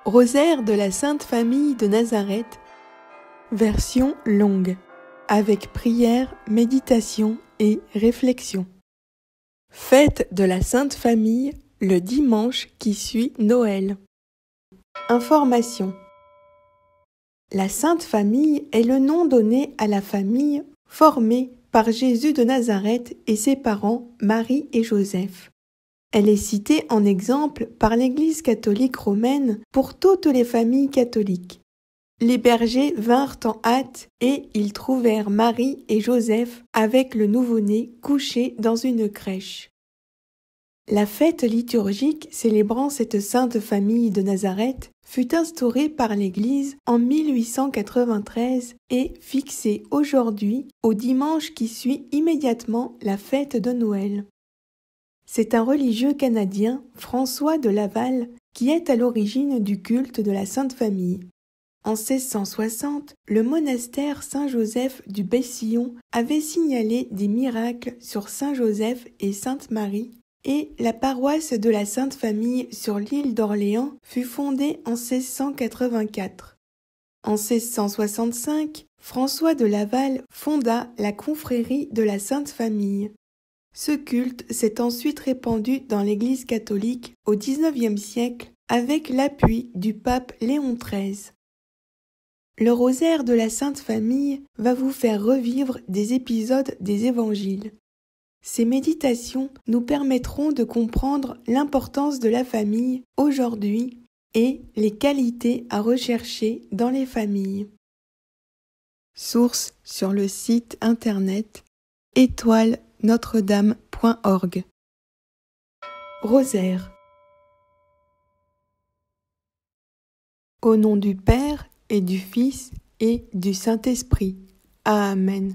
Rosaire de la Sainte Famille de Nazareth, version longue, avec prière, méditation et réflexion. Fête de la Sainte Famille le dimanche qui suit Noël. Information. La Sainte Famille est le nom donné à la famille formée par Jésus de Nazareth et ses parents Marie et Joseph. Elle est citée en exemple par l'Église catholique romaine pour toutes les familles catholiques. Les bergers vinrent en hâte et ils trouvèrent Marie et Joseph avec le nouveau-né couché dans une crèche. La fête liturgique célébrant cette sainte famille de Nazareth fut instaurée par l'Église en 1893 et fixée aujourd'hui au dimanche qui suit immédiatement la fête de Noël. C'est un religieux canadien, François de Laval, qui est à l'origine du culte de la Sainte Famille. En 1660, le monastère Saint-Joseph du Bessillon avait signalé des miracles sur Saint-Joseph et Sainte-Marie, et la paroisse de la Sainte Famille sur l'île d'Orléans fut fondée en 1684. En 1665, François de Laval fonda la confrérie de la Sainte Famille. Ce culte s'est ensuite répandu dans l'Église catholique au XIXe siècle avec l'appui du pape Léon XIII. Le rosaire de la Sainte Famille va vous faire revivre des épisodes des évangiles. Ces méditations nous permettront de comprendre l'importance de la famille aujourd'hui et les qualités à rechercher dans les familles. Source sur le site internet étoile-notre-dame.org. Rosaire. Au nom du Père et du Fils et du Saint-Esprit. Amen.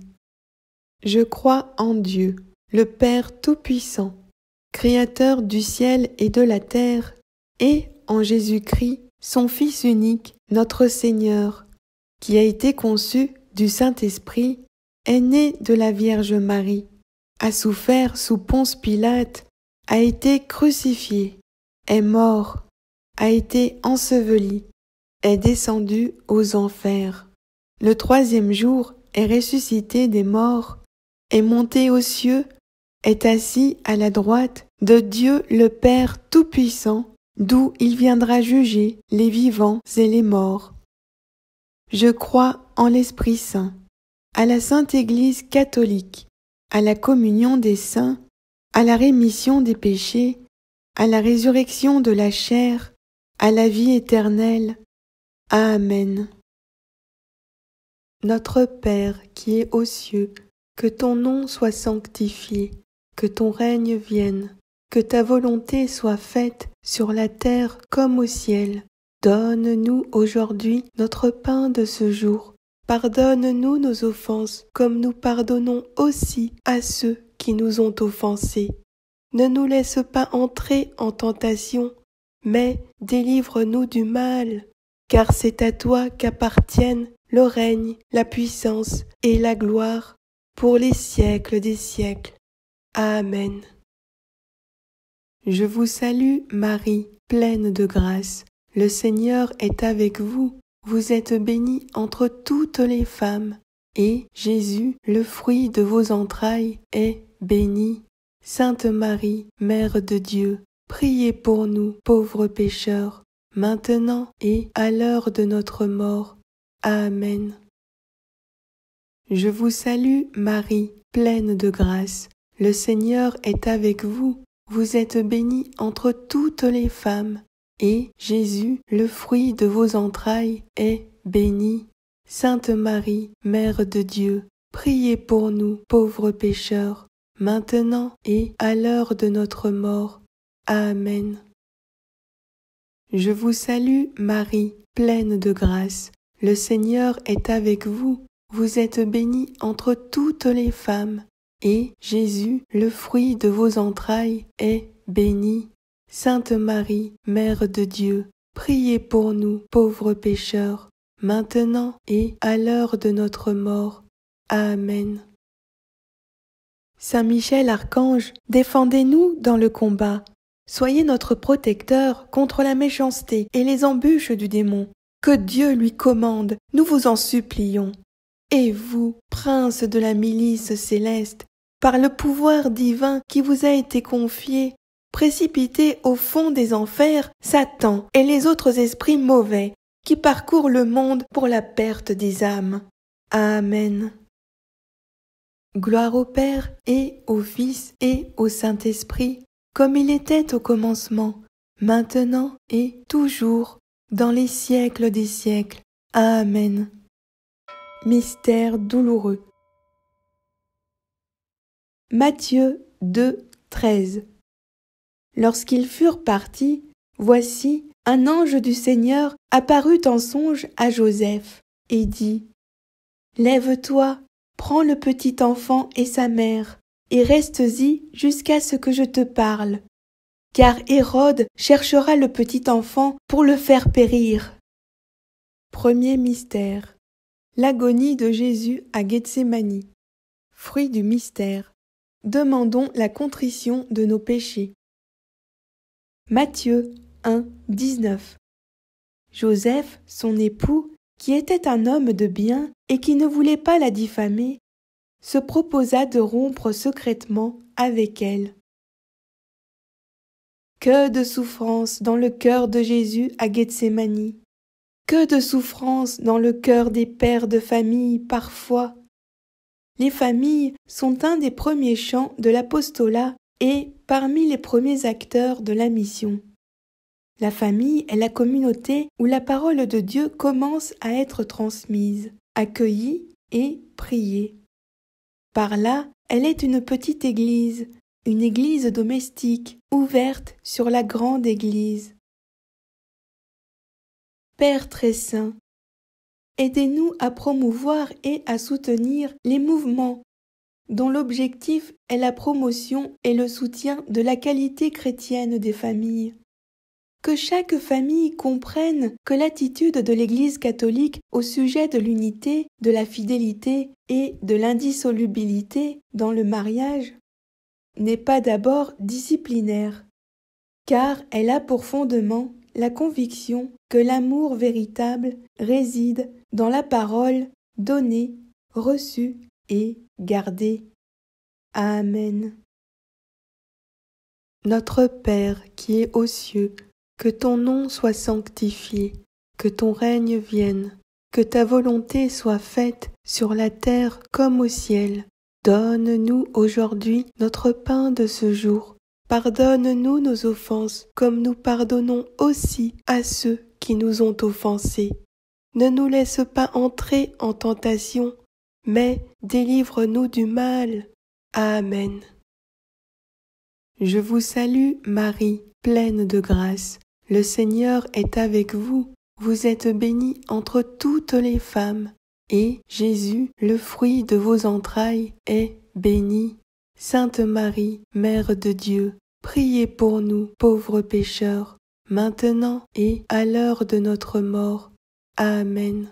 Je crois en Dieu, le Père Tout-Puissant, Créateur du ciel et de la terre, et en Jésus-Christ, son Fils unique, notre Seigneur, qui a été conçu du Saint-Esprit, est né de la Vierge Marie, a souffert sous Ponce Pilate, a été crucifié, est mort, a été enseveli, est descendu aux enfers. Le troisième jour est ressuscité des morts, est monté aux cieux, est assis à la droite de Dieu le Père Tout-Puissant, d'où il viendra juger les vivants et les morts. Je crois en l'Esprit Saint, à la Sainte Église catholique, à la communion des saints, à la rémission des péchés, à la résurrection de la chair, à la vie éternelle. Amen. Notre Père qui es aux cieux, que ton nom soit sanctifié, que ton règne vienne, que ta volonté soit faite sur la terre comme au ciel. Donne-nous aujourd'hui notre pain de ce jour. Pardonne-nous nos offenses, comme nous pardonnons aussi à ceux qui nous ont offensés. Ne nous laisse pas entrer en tentation, mais délivre-nous du mal, car c'est à toi qu'appartiennent le règne, la puissance et la gloire, pour les siècles des siècles. Amen. Je vous salue, Marie, pleine de grâce. Le Seigneur est avec vous. Vous êtes bénie entre toutes les femmes, et Jésus, le fruit de vos entrailles, est béni. Sainte Marie, Mère de Dieu, priez pour nous, pauvres pécheurs, maintenant et à l'heure de notre mort. Amen. Je vous salue, Marie, pleine de grâce. Le Seigneur est avec vous. Vous êtes bénie entre toutes les femmes, et Jésus, le fruit de vos entrailles, est béni. Sainte Marie, Mère de Dieu, priez pour nous, pauvres pécheurs, maintenant et à l'heure de notre mort. Amen. Je vous salue, Marie, pleine de grâce. Le Seigneur est avec vous. Vous êtes bénie entre toutes les femmes, et Jésus, le fruit de vos entrailles, est béni. Sainte Marie, Mère de Dieu, priez pour nous, pauvres pécheurs, maintenant et à l'heure de notre mort. Amen. Saint Michel Archange, défendez-nous dans le combat. Soyez notre protecteur contre la méchanceté et les embûches du démon. Que Dieu lui commande, nous vous en supplions. Et vous, prince de la milice céleste, par le pouvoir divin qui vous a été confié, précipitez au fond des enfers Satan et les autres esprits mauvais qui parcourent le monde pour la perte des âmes. Amen. Gloire au Père et au Fils et au Saint-Esprit, comme il était au commencement, maintenant et toujours, dans les siècles des siècles. Amen. Mystère douloureux. Matthieu 2, 13. Lorsqu'ils furent partis, voici, un ange du Seigneur apparut en songe à Joseph et dit : Lève-toi, prends le petit enfant et sa mère, et restes-y jusqu'à ce que je te parle. Car Hérode cherchera le petit enfant pour le faire périr. Premier mystère. L'agonie de Jésus à Gethsémani. Fruit du mystère. Demandons la contrition de nos péchés. Matthieu 1, 19. Joseph, son époux, qui était un homme de bien et qui ne voulait pas la diffamer, se proposa de rompre secrètement avec elle. Que de souffrance dans le cœur de Jésus à Gethsémani! Que de souffrance dans le cœur des pères de famille parfois! Les familles sont un des premiers champs de l'apostolat et parmi les premiers acteurs de la mission. La famille est la communauté où la parole de Dieu commence à être transmise, accueillie et priée. Par là, elle est une petite église, une église domestique, ouverte sur la grande église. Père très saint, aidez-nous à promouvoir et à soutenir les mouvements dont l'objectif est la promotion et le soutien de la qualité chrétienne des familles. Que chaque famille comprenne que l'attitude de l'Église catholique au sujet de l'unité, de la fidélité et de l'indissolubilité dans le mariage n'est pas d'abord disciplinaire, car elle a pour fondement la conviction que l'amour véritable réside dans la parole donnée, reçue et gardée. Amen. Notre Père qui es aux cieux, que ton nom soit sanctifié, que ton règne vienne, que ta volonté soit faite sur la terre comme au ciel. Donne-nous aujourd'hui notre pain de ce jour. Pardonne-nous nos offenses, comme nous pardonnons aussi à ceux qui nous ont offensés. Ne nous laisse pas entrer en tentation, mais délivre-nous du mal. Amen. Je vous salue, Marie, pleine de grâce. Le Seigneur est avec vous. Vous êtes bénie entre toutes les femmes. Et Jésus, le fruit de vos entrailles, est béni. Sainte Marie, Mère de Dieu, priez pour nous, pauvres pécheurs, maintenant et à l'heure de notre mort. Amen.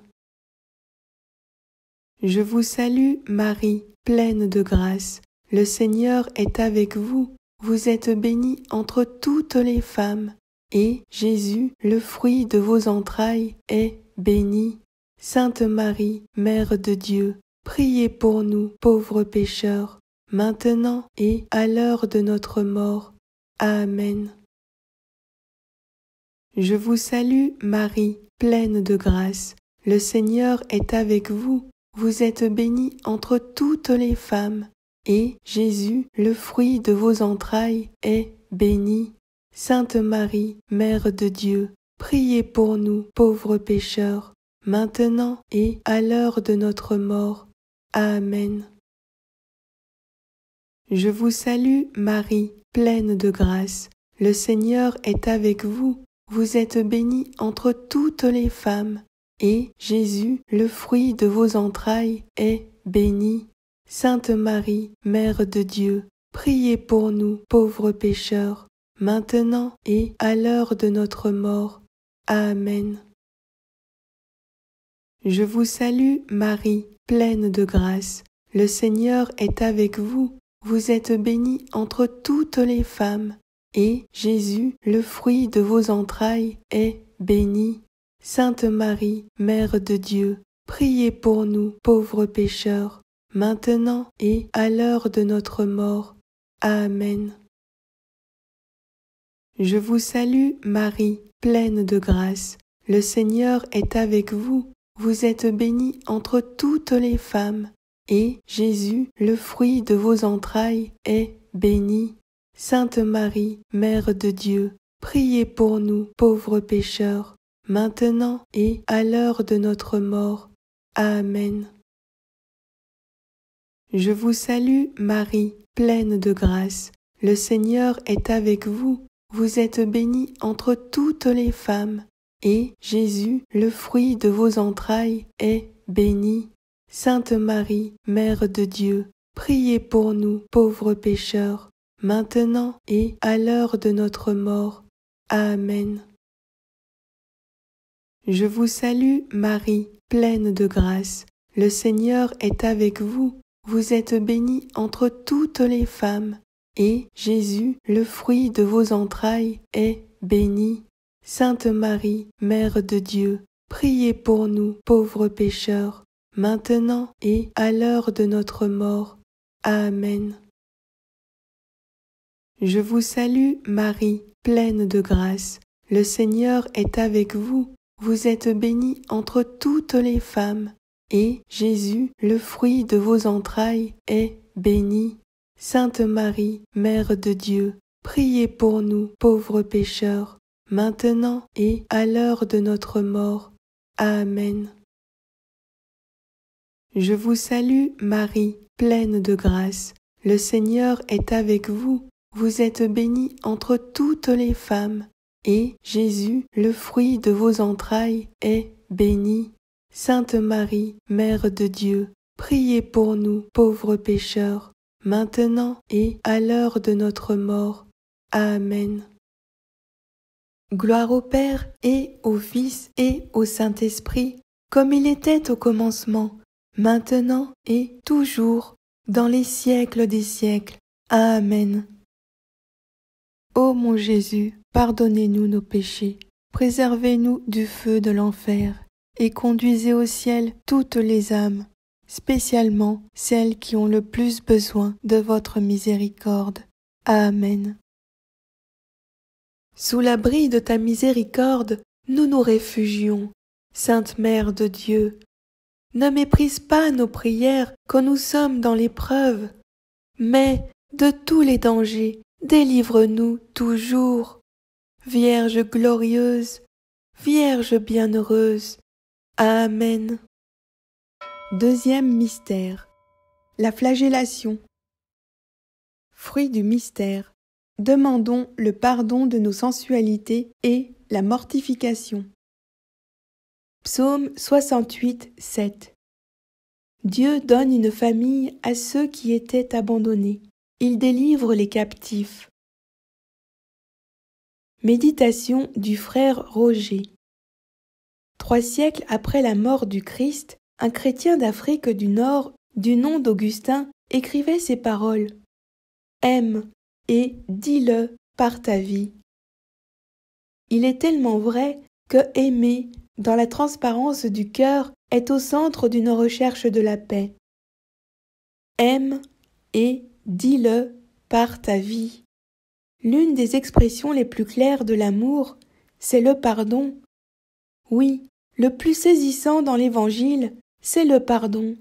Je vous salue, Marie, pleine de grâce. Le Seigneur est avec vous. Vous êtes bénie entre toutes les femmes. Et Jésus, le fruit de vos entrailles, est béni. Sainte Marie, Mère de Dieu, priez pour nous, pauvres pécheurs, maintenant et à l'heure de notre mort. Amen. Je vous salue, Marie, pleine de grâce. Le Seigneur est avec vous. Vous êtes bénie entre toutes les femmes. Et Jésus, le fruit de vos entrailles, est béni. Sainte Marie, Mère de Dieu, priez pour nous, pauvres pécheurs, maintenant et à l'heure de notre mort. Amen. Je vous salue, Marie, pleine de grâce. Le Seigneur est avec vous. Vous êtes bénie entre toutes les femmes. Et Jésus, le fruit de vos entrailles, est béni. Sainte Marie, Mère de Dieu, priez pour nous, pauvres pécheurs, maintenant et à l'heure de notre mort. Amen. Je vous salue, Marie, pleine de grâce. Le Seigneur est avec vous. Vous êtes bénie entre toutes les femmes. et Jésus, le fruit de vos entrailles, est béni. Sainte Marie, Mère de Dieu, priez pour nous, pauvres pécheurs, maintenant et à l'heure de notre mort. Amen. Je vous salue, Marie, pleine de grâce. Le Seigneur est avec vous. Vous êtes bénie entre toutes les femmes, et Jésus, le fruit de vos entrailles, est béni. Sainte Marie, Mère de Dieu, priez pour nous, pauvres pécheurs, maintenant et à l'heure de notre mort. Amen. Je vous salue, Marie, pleine de grâce. Le Seigneur est avec vous. Vous êtes bénie entre toutes les femmes, et Jésus, le fruit de vos entrailles, est béni. Sainte Marie, Mère de Dieu, priez pour nous, pauvres pécheurs, maintenant et à l'heure de notre mort. Amen. Je vous salue, Marie, pleine de grâce. Le Seigneur est avec vous. Vous êtes bénie entre toutes les femmes, et Jésus, le fruit de vos entrailles, est béni. Sainte Marie, Mère de Dieu, priez pour nous, pauvres pécheurs, maintenant et à l'heure de notre mort. Amen. Je vous salue, Marie, pleine de grâce. Le Seigneur est avec vous. Vous êtes bénie entre toutes les femmes, et Jésus, le fruit de vos entrailles, est béni. Sainte Marie, Mère de Dieu, priez pour nous, pauvres pécheurs, maintenant et à l'heure de notre mort. Amen. Je vous salue, Marie, pleine de grâce. Le Seigneur est avec vous. Vous êtes bénie entre toutes les femmes, et Jésus, le fruit de vos entrailles, est béni. Sainte Marie, Mère de Dieu, priez pour nous, pauvres pécheurs, maintenant et à l'heure de notre mort. Amen. Gloire au Père et au Fils et au Saint-Esprit, comme il était au commencement, maintenant et toujours, dans les siècles des siècles. Amen. Ô mon Jésus, pardonnez-nous nos péchés, préservez-nous du feu de l'enfer, et conduisez au ciel toutes les âmes, spécialement celles qui ont le plus besoin de votre miséricorde. Amen. Sous l'abri de ta miséricorde, nous nous réfugions. Sainte Mère de Dieu, ne méprise pas nos prières quand nous sommes dans l'épreuve, mais de tous les dangers, délivre-nous toujours. Vierge glorieuse, Vierge bienheureuse. Amen. Deuxième mystère, la flagellation. Fruit du mystère, demandons le pardon de nos sensualités et la mortification. Psaume 68, 7. Dieu donne une famille à ceux qui étaient abandonnés. Il délivre les captifs. Méditation du frère Roger. 3 siècles après la mort du Christ, un chrétien d'Afrique du Nord, du nom d'Augustin, écrivait ces paroles. « Aime et dis-le par ta vie. » Il est tellement vrai que aimer, dans la transparence du cœur, est au centre d'une recherche de la paix. Aime et dis-le par ta vie. L'une des expressions les plus claires de l'amour, c'est le pardon. Oui, le plus saisissant dans l'Évangile, c'est le pardon.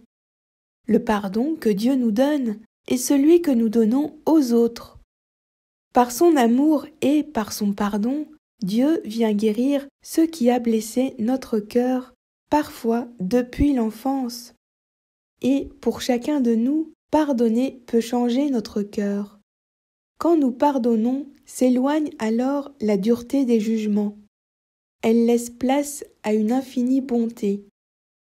Le pardon que Dieu nous donne est celui que nous donnons aux autres. Par son amour et par son pardon, Dieu vient guérir ce qui a blessé notre cœur, parfois depuis l'enfance. Et pour chacun de nous, pardonner peut changer notre cœur. Quand nous pardonnons, s'éloigne alors la dureté des jugements. Elle laisse place à une infinie bonté.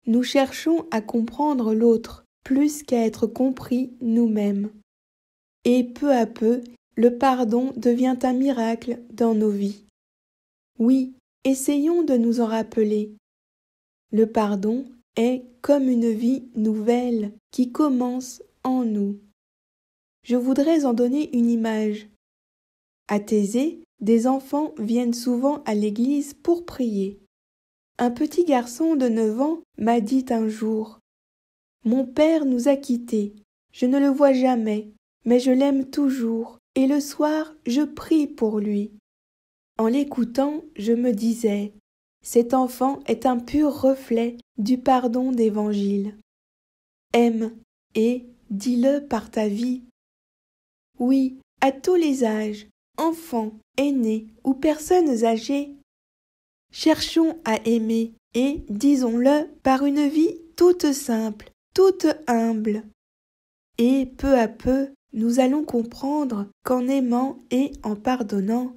Nous cherchons à comprendre l'autre plus qu'à être compris nous-mêmes. Et peu à peu, le pardon devient un miracle dans nos vies. Oui, essayons de nous en rappeler. Le pardon est comme une vie nouvelle qui commence en nous. Je voudrais en donner une image. À Thésée, des enfants viennent souvent à l'église pour prier. Un petit garçon de 9 ans m'a dit un jour: « Mon père nous a quittés. Je ne le vois jamais, mais je l'aime toujours, et le soir je prie pour lui. » En l'écoutant, je me disais: cet enfant est un pur reflet du pardon d'Évangile. Aime et dis-le par ta vie. Oui, à tous les âges, enfants, aînés ou personnes âgées. Cherchons à aimer et disons-le par une vie toute simple, toute humble. Et peu à peu, nous allons comprendre qu'en aimant et en pardonnant,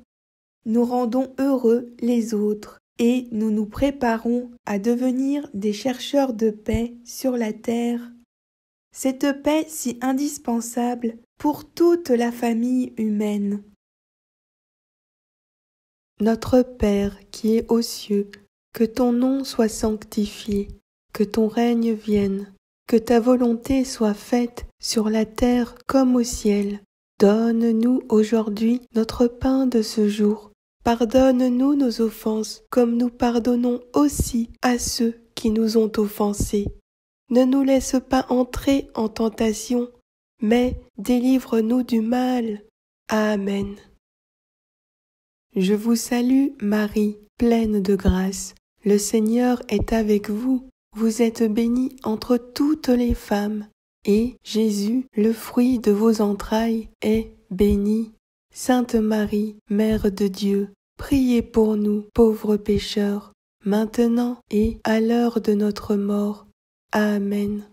nous rendons heureux les autres et nous nous préparons à devenir des chercheurs de paix sur la terre. Cette paix si indispensable pour toute la famille humaine. Notre Père qui es aux cieux, que ton nom soit sanctifié, que ton règne vienne, que ta volonté soit faite sur la terre comme au ciel. Donne-nous aujourd'hui notre pain de ce jour. Pardonne-nous nos offenses, comme nous pardonnons aussi à ceux qui nous ont offensés. Ne nous laisse pas entrer en tentation, mais délivre-nous du mal. Amen. Je vous salue, Marie, pleine de grâce. Le Seigneur est avec vous. Vous êtes bénie entre toutes les femmes, et Jésus, le fruit de vos entrailles, est béni. Sainte Marie, Mère de Dieu, priez pour nous, pauvres pécheurs, maintenant et à l'heure de notre mort. Amen.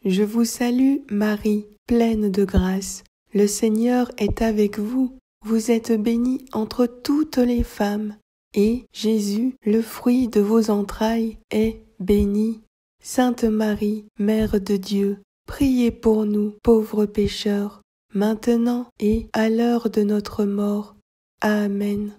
Je vous salue, Marie, pleine de grâce. Le Seigneur est avec vous. Vous êtes bénie entre toutes les femmes, et Jésus, le fruit de vos entrailles, est béni. Sainte Marie, Mère de Dieu, priez pour nous, pauvres pécheurs, maintenant et à l'heure de notre mort. Amen.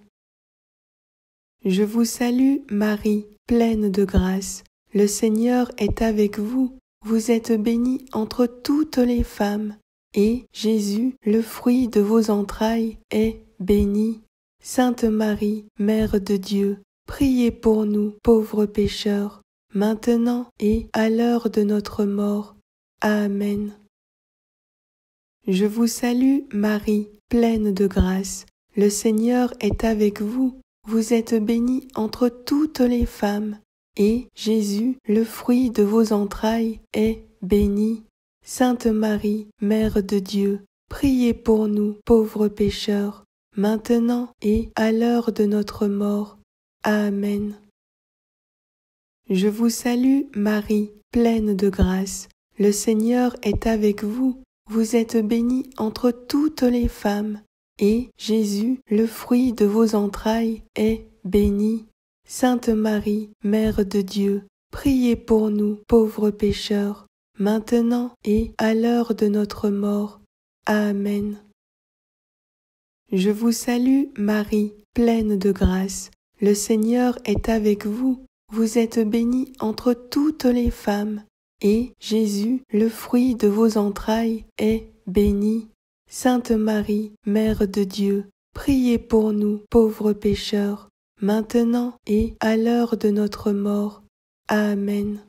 Je vous salue, Marie, pleine de grâce. Le Seigneur est avec vous. Vous êtes bénie entre toutes les femmes, et Jésus, le fruit de vos entrailles, est béni. Sainte Marie, Mère de Dieu, priez pour nous, pauvres pécheurs, maintenant et à l'heure de notre mort. Amen. Je vous salue, Marie, pleine de grâce. Le Seigneur est avec vous. Vous êtes bénie entre toutes les femmes, et Jésus, le fruit de vos entrailles, est béni. Sainte Marie, Mère de Dieu, priez pour nous, pauvres pécheurs, maintenant et à l'heure de notre mort. Amen. Je vous salue, Marie, pleine de grâce. Le Seigneur est avec vous. Vous êtes bénie entre toutes les femmes, et Jésus, le fruit de vos entrailles, est béni. Sainte Marie, Mère de Dieu, priez pour nous, pauvres pécheurs, maintenant et à l'heure de notre mort. Amen. Je vous salue, Marie, pleine de grâce. Le Seigneur est avec vous. Vous êtes bénie entre toutes les femmes, et Jésus, le fruit de vos entrailles, est béni. Sainte Marie, Mère de Dieu, priez pour nous, pauvres pécheurs, maintenant et à l'heure de notre mort. Amen.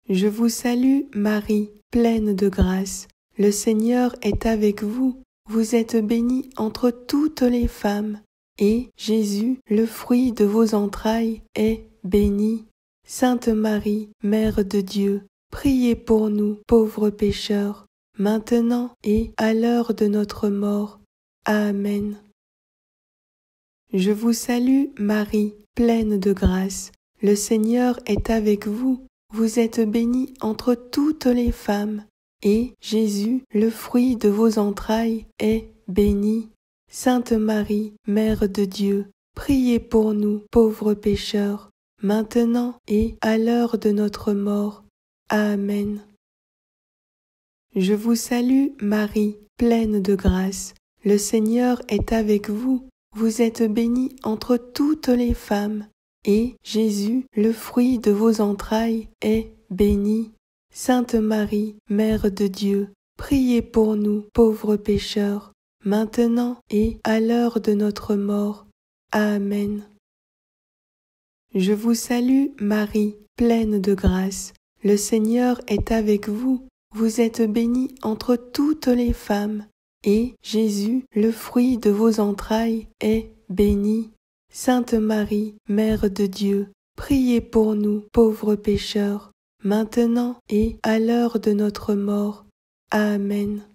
Je vous salue, Marie, pleine de grâce. Le Seigneur est avec vous. Vous êtes bénie entre toutes les femmes, et Jésus, le fruit de vos entrailles, est béni. Sainte Marie, Mère de Dieu, priez pour nous, pauvres pécheurs, maintenant et à l'heure de notre mort. Amen. Je vous salue, Marie, pleine de grâce. Le Seigneur est avec vous. Vous êtes bénie entre toutes les femmes, et Jésus, le fruit de vos entrailles, est béni. Sainte Marie, Mère de Dieu, priez pour nous, pauvres pécheurs, maintenant et à l'heure de notre mort. Amen. Je vous salue, Marie, pleine de grâce. Le Seigneur est avec vous. Vous êtes bénie entre toutes les femmes, et Jésus, le fruit de vos entrailles, est béni. Sainte Marie, Mère de Dieu, priez pour nous, pauvres pécheurs, maintenant et à l'heure de notre mort. Amen. Je vous salue, Marie, pleine de grâce. Le Seigneur est avec vous. Vous êtes bénie entre toutes les femmes, et Jésus, le fruit de vos entrailles, est béni. Sainte Marie, Mère de Dieu, priez pour nous, pauvres pécheurs, maintenant et à l'heure de notre mort. Amen.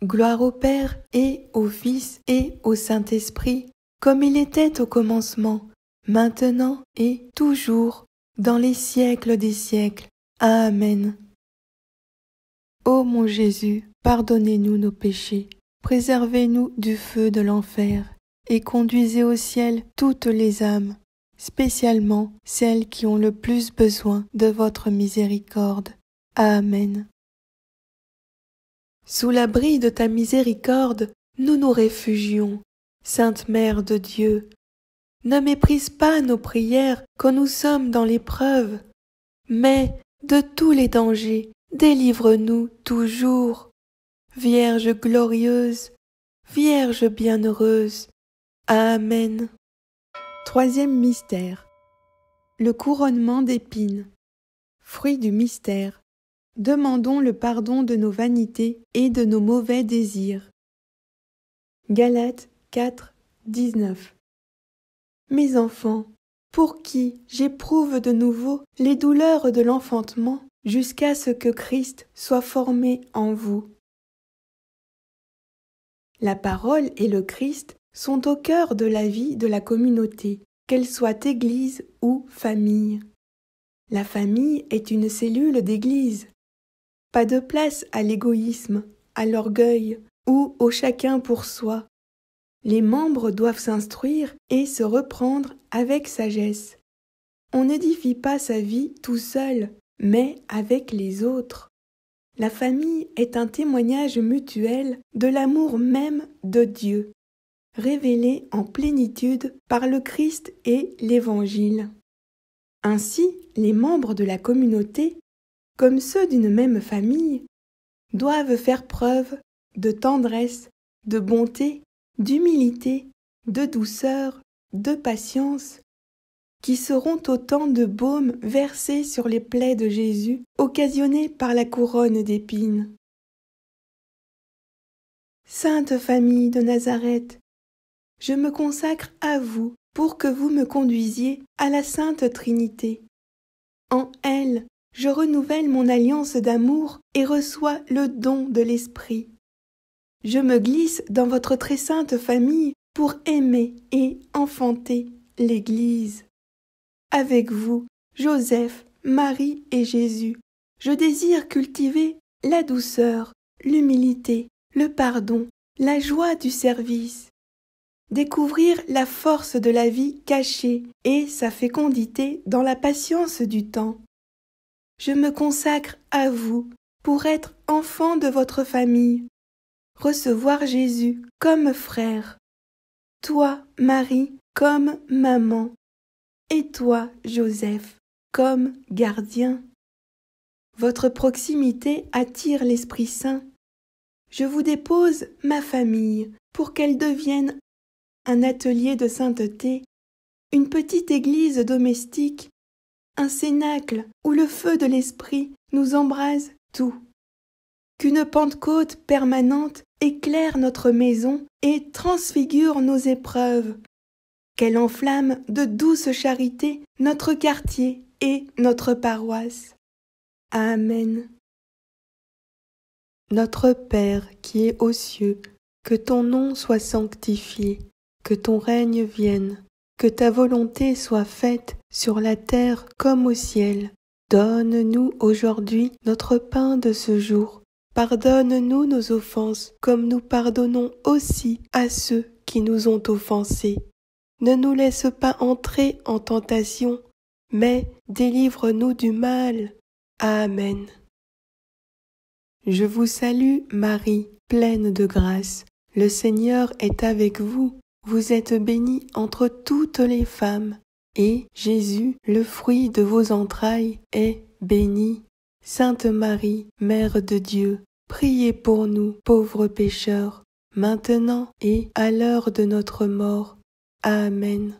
Gloire au Père et au Fils et au Saint-Esprit, comme il était au commencement, maintenant et toujours, dans les siècles des siècles. Amen. Ô mon Jésus, pardonnez-nous nos péchés, préservez-nous du feu de l'enfer, et conduisez au ciel toutes les âmes, spécialement celles qui ont le plus besoin de votre miséricorde. Amen. Sous l'abri de ta miséricorde, nous nous réfugions. Sainte Mère de Dieu, ne méprise pas nos prières quand nous sommes dans l'épreuve, mais de tous les dangers, délivre-nous toujours. Vierge glorieuse, Vierge bienheureuse. Amen. Troisième mystère. Le couronnement d'épines. Fruit du mystère. Demandons le pardon de nos vanités et de nos mauvais désirs. Galates 4, 19. Mes enfants, pour qui j'éprouve de nouveau les douleurs de l'enfantement, jusqu'à ce que Christ soit formé en vous. La parole et le Christ sont au cœur de la vie de la communauté, qu'elle soit église ou famille. La famille est une cellule d'église. Pas de place à l'égoïsme, à l'orgueil ou au chacun pour soi. Les membres doivent s'instruire et se reprendre avec sagesse. On n'édifie pas sa vie tout seul, mais avec les autres. La famille est un témoignage mutuel de l'amour même de Dieu, révélé en plénitude par le Christ et l'Évangile. Ainsi, les membres de la communauté, comme ceux d'une même famille, doivent faire preuve de tendresse, de bonté, d'humilité, de douceur, de patience, qui seront autant de baume versé sur les plaies de Jésus, occasionnées par la couronne d'épines. Sainte famille de Nazareth, je me consacre à vous pour que vous me conduisiez à la Sainte Trinité. En elle, je renouvelle mon alliance d'amour et reçois le don de l'Esprit. Je me glisse dans votre très sainte famille pour aimer et enfanter l'Église. Avec vous, Joseph, Marie et Jésus, je désire cultiver la douceur, l'humilité, le pardon, la joie du service. Découvrir la force de la vie cachée et sa fécondité dans la patience du temps. Je me consacre à vous pour être enfant de votre famille, recevoir Jésus comme frère, toi, Marie, comme maman, et toi, Joseph, comme gardien. Votre proximité attire l'Esprit Saint. Je vous dépose ma famille pour qu'elle devienne un atelier de sainteté, une petite église domestique, un cénacle où le feu de l'Esprit nous embrase tout. Qu'une Pentecôte permanente éclaire notre maison et transfigure nos épreuves. Qu'elle enflamme de douce charité notre quartier et notre paroisse. Amen. Notre Père qui es aux cieux, que ton nom soit sanctifié, que ton règne vienne, que ta volonté soit faite sur la terre comme au ciel. Donne-nous aujourd'hui notre pain de ce jour. Pardonne-nous nos offenses, comme nous pardonnons aussi à ceux qui nous ont offensés. Ne nous laisse pas entrer en tentation, mais délivre-nous du mal. Amen. Je vous salue, Marie, pleine de grâce. Le Seigneur est avec vous. Vous êtes bénie entre toutes les femmes, et Jésus, le fruit de vos entrailles, est béni. Sainte Marie, Mère de Dieu, priez pour nous, pauvres pécheurs, maintenant et à l'heure de notre mort. Amen.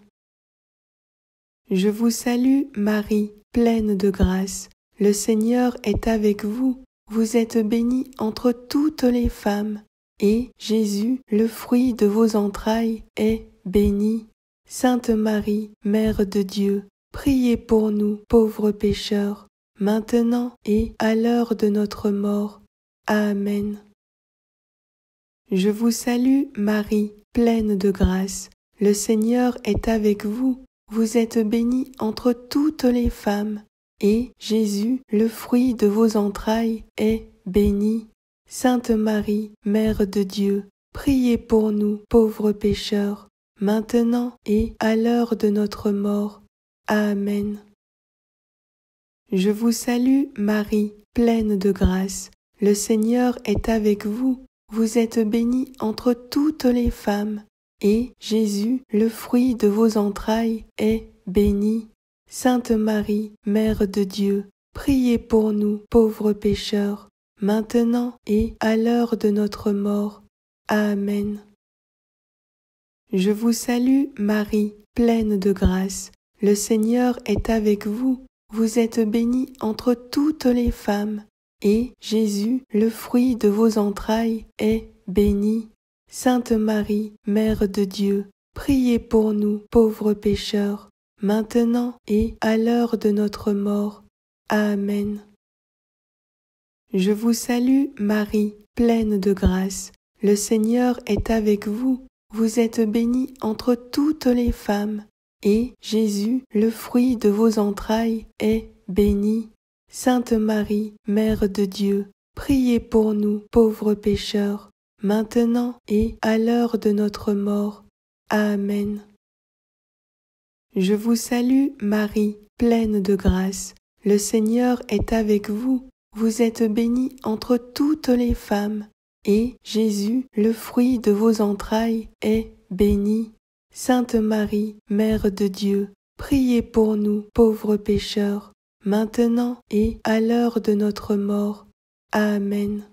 Je vous salue, Marie, pleine de grâce. Le Seigneur est avec vous. Vous êtes bénie entre toutes les femmes, et Jésus, le fruit de vos entrailles, est béni. Sainte Marie, Mère de Dieu, priez pour nous, pauvres pécheurs, maintenant et à l'heure de notre mort. Amen. Je vous salue, Marie, pleine de grâce. Le Seigneur est avec vous. Vous êtes bénie entre toutes les femmes, et Jésus, le fruit de vos entrailles, est béni. Sainte Marie, Mère de Dieu, priez pour nous, pauvres pécheurs, maintenant et à l'heure de notre mort. Amen. Je vous salue, Marie, pleine de grâce. Le Seigneur est avec vous. Vous êtes bénie entre toutes les femmes, et Jésus, le fruit de vos entrailles, est béni. Sainte Marie, Mère de Dieu, priez pour nous, pauvres pécheurs, maintenant et à l'heure de notre mort. Amen. Je vous salue, Marie, pleine de grâce. Le Seigneur est avec vous. Vous êtes bénie entre toutes les femmes, et Jésus, le fruit de vos entrailles, est béni. Sainte Marie, Mère de Dieu, priez pour nous, pauvres pécheurs, maintenant et à l'heure de notre mort. Amen. Je vous salue, Marie, pleine de grâce. Le Seigneur est avec vous. Vous êtes bénie entre toutes les femmes, et Jésus, le fruit de vos entrailles, est béni. Sainte Marie, Mère de Dieu, priez pour nous, pauvres pécheurs, maintenant et à l'heure de notre mort. Amen. Je vous salue, Marie, pleine de grâce. Le Seigneur est avec vous. Vous êtes bénie entre toutes les femmes, et Jésus, le fruit de vos entrailles, est béni. Sainte Marie, Mère de Dieu, priez pour nous, pauvres pécheurs, maintenant et à l'heure de notre mort. Amen.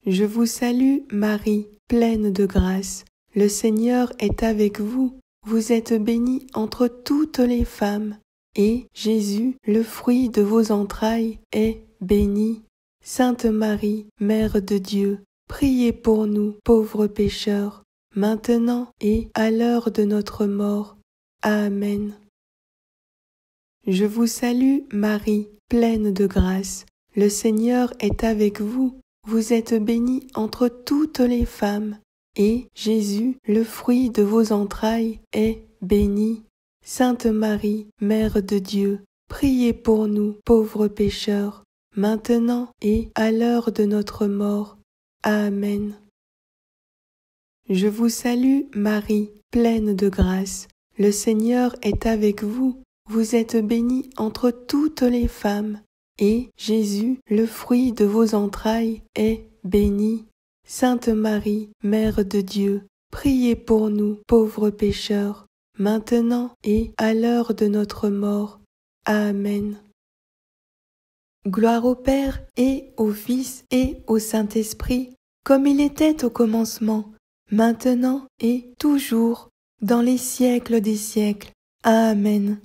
Je vous salue, Marie, pleine de grâce. Le Seigneur est avec vous. Vous êtes bénie entre toutes les femmes, et Jésus, le fruit de vos entrailles, est béni. Sainte Marie, Mère de Dieu, priez pour nous, pauvres pécheurs, maintenant et à l'heure de notre mort. Amen. Je vous salue, Marie, pleine de grâce. Le Seigneur est avec vous. Vous êtes bénie entre toutes les femmes, et Jésus, le fruit de vos entrailles, est béni. Sainte Marie, Mère de Dieu, priez pour nous, pauvres pécheurs, maintenant et à l'heure de notre mort. Amen. Je vous salue, Marie, pleine de grâce. Le Seigneur est avec vous. Vous êtes bénie entre toutes les femmes, et Jésus, le fruit de vos entrailles, est béni. Sainte Marie, Mère de Dieu, priez pour nous, pauvres pécheurs, maintenant et à l'heure de notre mort. Amen. Gloire au Père et au Fils et au Saint-Esprit, comme il était au commencement, maintenant et toujours, dans les siècles des siècles. Amen.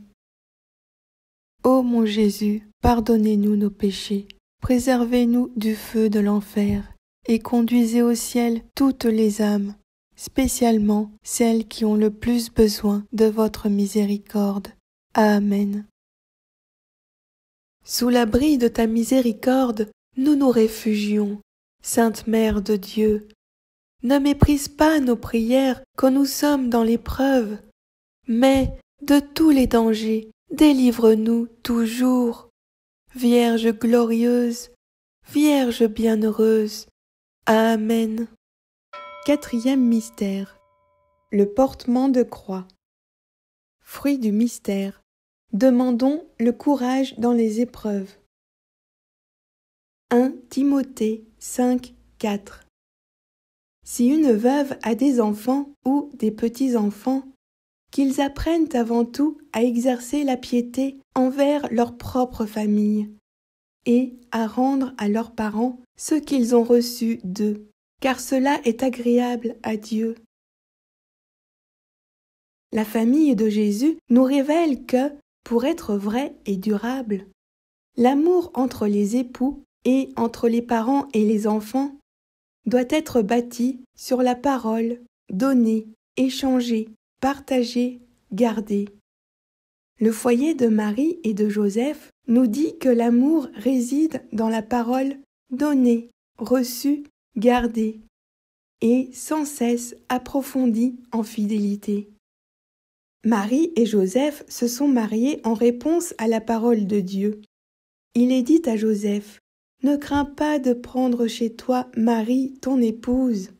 Ô mon Jésus, pardonnez-nous nos péchés, préservez-nous du feu de l'enfer, et conduisez au ciel toutes les âmes, spécialement celles qui ont le plus besoin de votre miséricorde. Amen. Sous l'abri de ta miséricorde, nous nous réfugions. Sainte Mère de Dieu, ne méprise pas nos prières quand nous sommes dans l'épreuve, mais de tous les dangers, délivre-nous toujours. Vierge glorieuse, Vierge bienheureuse. Amen. Quatrième mystère. Le portement de croix. Fruit du mystère. Demandons le courage dans les épreuves. 1 Timothée 5, 4. Si une veuve a des enfants ou des petits-enfants, qu'ils apprennent avant tout à exercer la piété envers leur propre famille et à rendre à leurs parents ce qu'ils ont reçu d'eux, car cela est agréable à Dieu. La famille de Jésus nous révèle que, pour être vrai et durable, l'amour entre les époux et entre les parents et les enfants doit être bâti sur la parole, donnée, échangée, partagée, gardée. Le foyer de Marie et de Joseph nous dit que l'amour réside dans la parole donnée, reçue, gardée, et sans cesse approfondie en fidélité. Marie et Joseph se sont mariés en réponse à la parole de Dieu. Il est dit à Joseph: « Ne crains pas de prendre chez toi Marie, ton épouse. »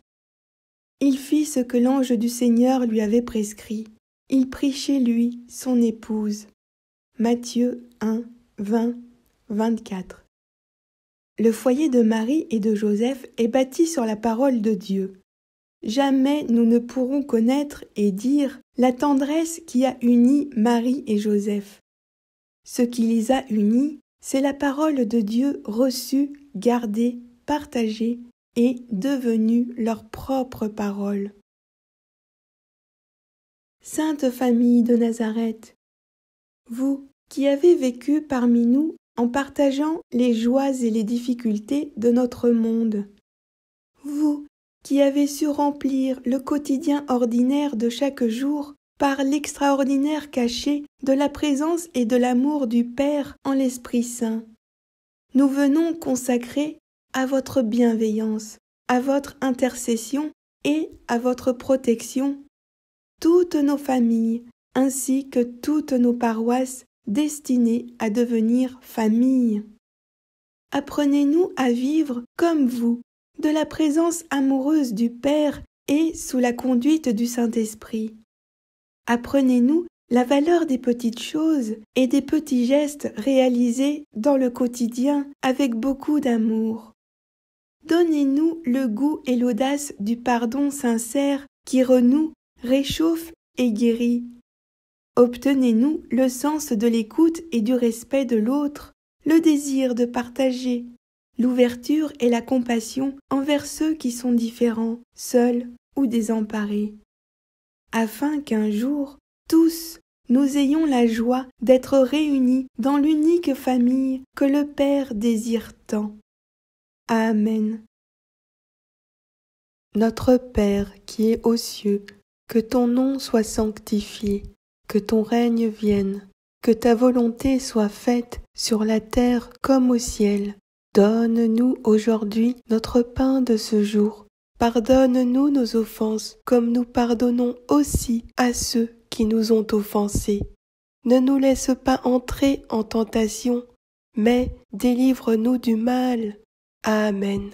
Il fit ce que l'ange du Seigneur lui avait prescrit. Il prit chez lui son épouse. Matthieu 1, 20, 24. Le foyer de Marie et de Joseph est bâti sur la parole de Dieu. Jamais nous ne pourrons connaître et dire la tendresse qui a uni Marie et Joseph. Ce qui les a unis, c'est la parole de Dieu reçue, gardée, partagée et devenue leur propre parole. Sainte famille de Nazareth, vous qui avez vécu parmi nous en partageant les joies et les difficultés de notre monde, vous qui avez su remplir le quotidien ordinaire de chaque jour par l'extraordinaire cachet de la présence et de l'amour du Père en l'Esprit Saint, nous venons consacrer à votre bienveillance, à votre intercession et à votre protection toutes nos familles ainsi que toutes nos paroisses destinées à devenir famille. Apprenez-nous à vivre comme vous, de la présence amoureuse du Père et sous la conduite du Saint-Esprit. Apprenez-nous la valeur des petites choses et des petits gestes réalisés dans le quotidien avec beaucoup d'amour. Donnez-nous le goût et l'audace du pardon sincère qui renoue, réchauffe et guérit. Obtenez-nous le sens de l'écoute et du respect de l'autre, le désir de partager, l'ouverture et la compassion envers ceux qui sont différents, seuls ou désemparés, afin qu'un jour, tous, nous ayons la joie d'être réunis dans l'unique famille que le Père désire tant. Amen. Notre Père qui es aux cieux, que ton nom soit sanctifié, que ton règne vienne, que ta volonté soit faite sur la terre comme au ciel. Donne-nous aujourd'hui notre pain de ce jour. Pardonne-nous nos offenses, comme nous pardonnons aussi à ceux qui nous ont offensés. Ne nous laisse pas entrer en tentation, mais délivre-nous du mal. Amen.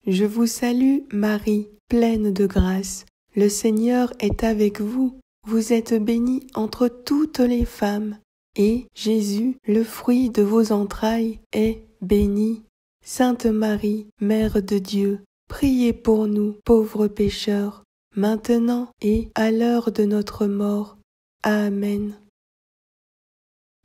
Je vous salue, Marie, pleine de grâce. Le Seigneur est avec vous. Vous êtes bénie entre toutes les femmes, et Jésus, le fruit de vos entrailles, est béni. Sainte Marie, Mère de Dieu, priez pour nous, pauvres pécheurs, maintenant et à l'heure de notre mort. Amen.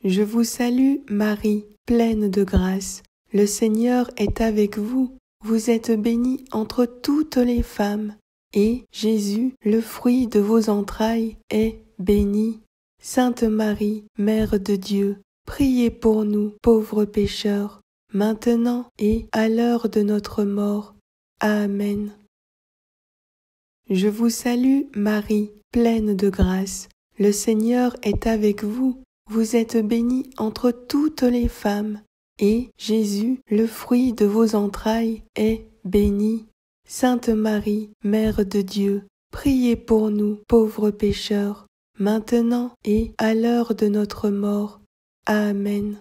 Je vous salue, Marie, pleine de grâce. Le Seigneur est avec vous. Vous êtes bénie entre toutes les femmes, et Jésus, le fruit de vos entrailles, est béni. Sainte Marie, Mère de Dieu, priez pour nous, pauvres pécheurs, maintenant et à l'heure de notre mort. Amen. Je vous salue, Marie, pleine de grâce. Le Seigneur est avec vous. Vous êtes bénie entre toutes les femmes, et Jésus, le fruit de vos entrailles, est béni. Sainte Marie, Mère de Dieu, priez pour nous, pauvres pécheurs, maintenant et à l'heure de notre mort. Amen.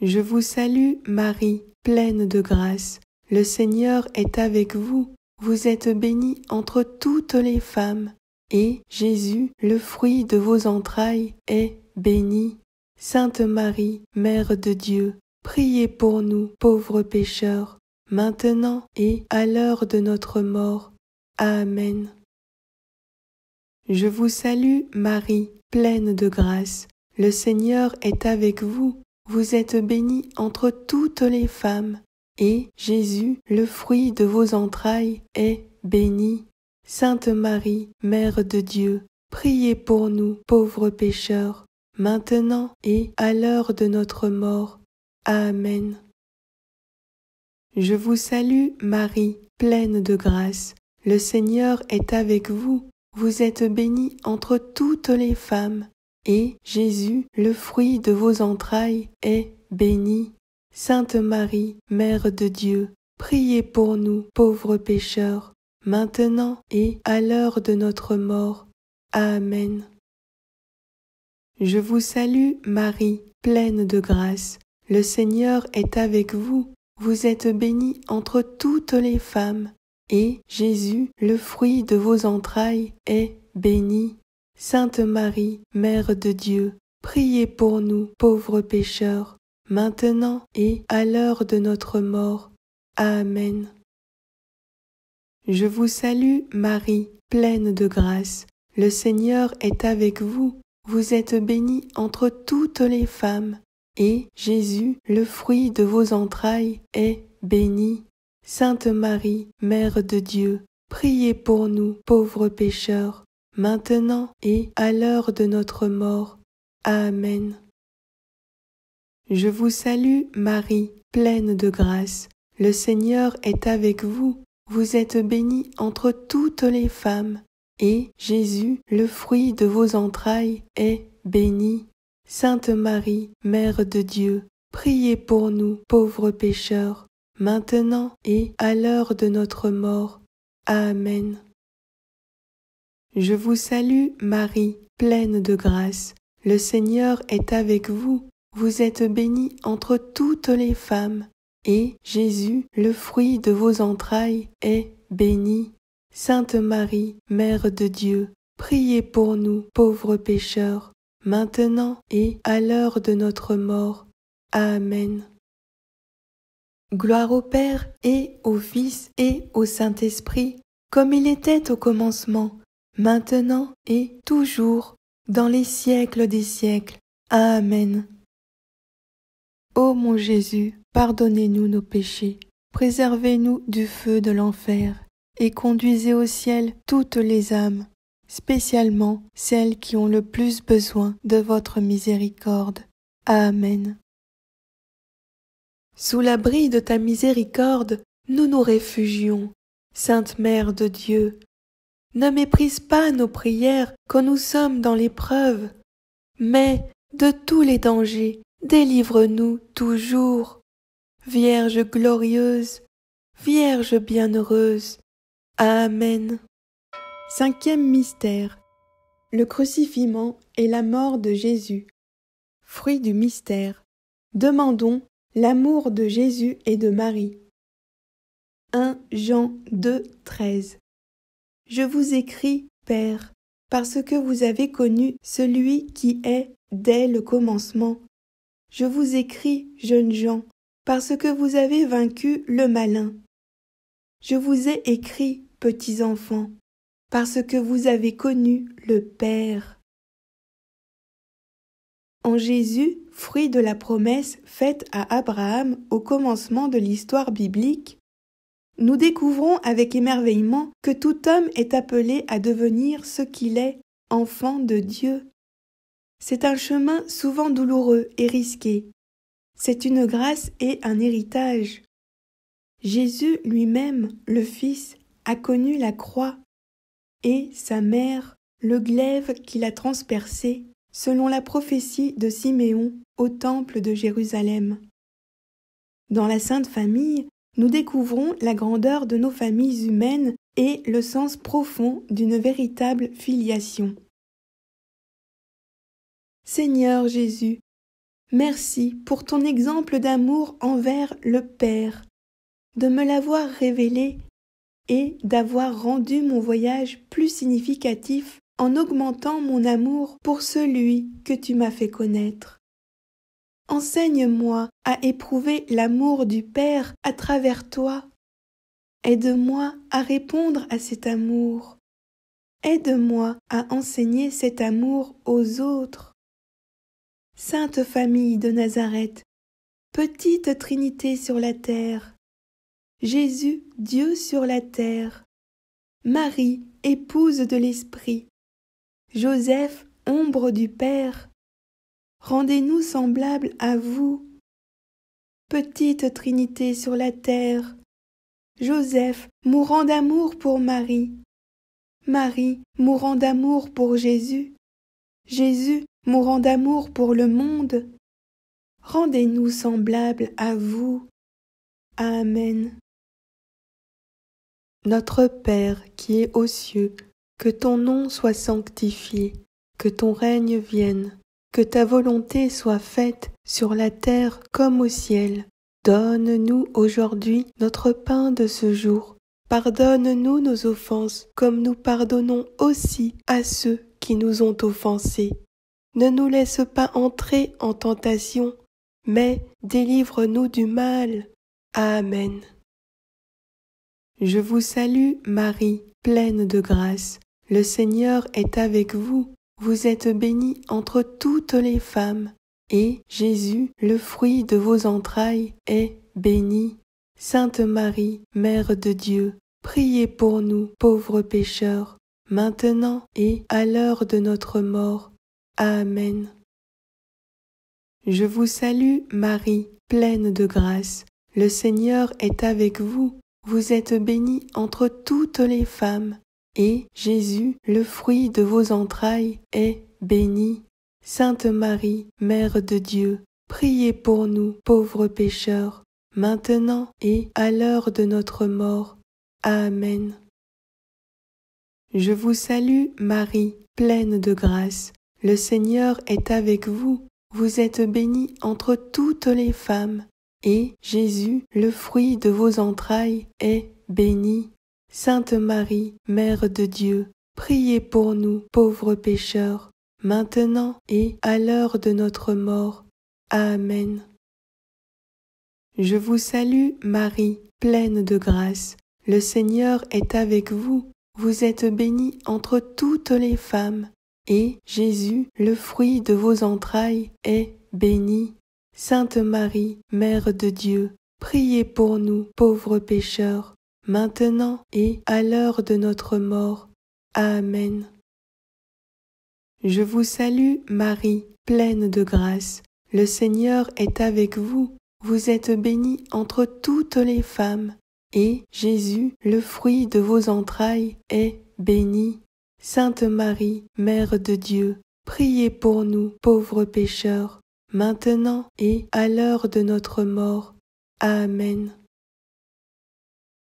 Je vous salue, Marie, pleine de grâce. Le Seigneur est avec vous. Vous êtes bénie entre toutes les femmes, et Jésus, le fruit de vos entrailles, est béni. Sainte Marie, Mère de Dieu, priez pour nous, pauvres pécheurs, maintenant et à l'heure de notre mort. Amen. Je vous salue, Marie, pleine de grâce. Le Seigneur est avec vous. Vous êtes bénie entre toutes les femmes, et Jésus, le fruit de vos entrailles, est béni. Sainte Marie, Mère de Dieu, priez pour nous, pauvres pécheurs, maintenant et à l'heure de notre mort. Amen. Je vous salue, Marie, pleine de grâce. Le Seigneur est avec vous. Vous êtes bénie entre toutes les femmes, et Jésus, le fruit de vos entrailles, est béni. Sainte Marie, Mère de Dieu, priez pour nous, pauvres pécheurs, maintenant et à l'heure de notre mort. Amen. Je vous salue, Marie, pleine de grâce. Le Seigneur est avec vous. Vous êtes bénie entre toutes les femmes, et Jésus, le fruit de vos entrailles, est béni. Sainte Marie, Mère de Dieu, priez pour nous, pauvres pécheurs, maintenant et à l'heure de notre mort. Amen. Je vous salue, Marie, pleine de grâce. Le Seigneur est avec vous. Vous êtes bénie entre toutes les femmes, et Jésus, le fruit de vos entrailles, est béni. Sainte Marie, Mère de Dieu, priez pour nous, pauvres pécheurs, maintenant et à l'heure de notre mort. Amen. Je vous salue, Marie, pleine de grâce. Le Seigneur est avec vous. Vous êtes bénie entre toutes les femmes, et Jésus, le fruit de vos entrailles, est béni. Sainte Marie, Mère de Dieu, priez pour nous, pauvres pécheurs, maintenant et à l'heure de notre mort. Amen. Je vous salue, Marie, pleine de grâce. Le Seigneur est avec vous. Vous êtes bénie entre toutes les femmes, et Jésus, le fruit de vos entrailles, est béni. Sainte Marie, Mère de Dieu, priez pour nous, pauvres pécheurs, maintenant et à l'heure de notre mort. Amen. Gloire au Père et au Fils et au Saint-Esprit, comme il était au commencement, maintenant et toujours, dans les siècles des siècles. Amen. Ô mon Jésus, pardonnez-nous nos péchés, préservez-nous du feu de l'enfer, et conduisez au ciel toutes les âmes, spécialement celles qui ont le plus besoin de votre miséricorde. Amen. Sous l'abri de ta miséricorde, nous nous réfugions. Sainte Mère de Dieu, ne méprise pas nos prières quand nous sommes dans l'épreuve, mais de tous les dangers, délivre-nous toujours. Vierge glorieuse, Vierge bienheureuse. Amen. Cinquième mystère. Le crucifixion et la mort de Jésus. Fruit du mystère. Demandons l'amour de Jésus et de Marie. 1 Jean 2, 13. Je vous écris, Père, parce que vous avez connu celui qui est dès le commencement. Je vous écris, jeunes gens, parce que vous avez vaincu le malin. Je vous ai écrit, petits enfants, parce que vous avez connu le Père. En Jésus, fruit de la promesse faite à Abraham au commencement de l'histoire biblique, nous découvrons avec émerveillement que tout homme est appelé à devenir ce qu'il est, enfant de Dieu. C'est un chemin souvent douloureux et risqué. C'est une grâce et un héritage. Jésus lui-même, le Fils, a connu la croix, et sa mère, le glaive qui l'a transpercé, selon la prophétie de Siméon au temple de Jérusalem. Dans la Sainte Famille, nous découvrons la grandeur de nos familles humaines et le sens profond d'une véritable filiation. Seigneur Jésus, merci pour ton exemple d'amour envers le Père, de me l'avoir révélé et d'avoir rendu mon voyage plus significatif en augmentant mon amour pour celui que tu m'as fait connaître. Enseigne-moi à éprouver l'amour du Père à travers toi. Aide-moi à répondre à cet amour. Aide-moi à enseigner cet amour aux autres. Sainte Famille de Nazareth, petite Trinité sur la terre, Jésus, Dieu sur la terre. Marie, épouse de l'Esprit. Joseph, ombre du Père. Rendez-nous semblables à vous. Petite Trinité sur la terre. Joseph, mourant d'amour pour Marie. Marie, mourant d'amour pour Jésus. Jésus, mourant d'amour pour le monde. Rendez-nous semblables à vous. Amen. Notre Père qui es aux cieux, que ton nom soit sanctifié, que ton règne vienne, que ta volonté soit faite sur la terre comme au ciel. Donne-nous aujourd'hui notre pain de ce jour. Pardonne-nous nos offenses, comme nous pardonnons aussi à ceux qui nous ont offensés. Ne nous laisse pas entrer en tentation, mais délivre-nous du mal. Amen. Je vous salue, Marie, pleine de grâce. Le Seigneur est avec vous. Vous êtes bénie entre toutes les femmes, et Jésus, le fruit de vos entrailles, est béni. Sainte Marie, Mère de Dieu, priez pour nous, pauvres pécheurs, maintenant et à l'heure de notre mort. Amen. Je vous salue, Marie, pleine de grâce. Le Seigneur est avec vous. Vous êtes bénie entre toutes les femmes, et Jésus, le fruit de vos entrailles, est béni. Sainte Marie, Mère de Dieu, priez pour nous, pauvres pécheurs, maintenant et à l'heure de notre mort. Amen. Je vous salue, Marie, pleine de grâce. Le Seigneur est avec vous. Vous êtes bénie entre toutes les femmes, et Jésus, le fruit de vos entrailles, est béni. Sainte Marie, Mère de Dieu, priez pour nous, pauvres pécheurs, maintenant et à l'heure de notre mort. Amen. Je vous salue, Marie, pleine de grâce. Le Seigneur est avec vous. Vous êtes bénie entre toutes les femmes, et Jésus, le fruit de vos entrailles, est béni. Sainte Marie, Mère de Dieu, priez pour nous, pauvres pécheurs, maintenant et à l'heure de notre mort. Amen. Je vous salue, Marie, pleine de grâce. Le Seigneur est avec vous. Vous êtes bénie entre toutes les femmes, et Jésus, le fruit de vos entrailles, est béni. Sainte Marie, Mère de Dieu, priez pour nous, pauvres pécheurs, maintenant et à l'heure de notre mort. Amen.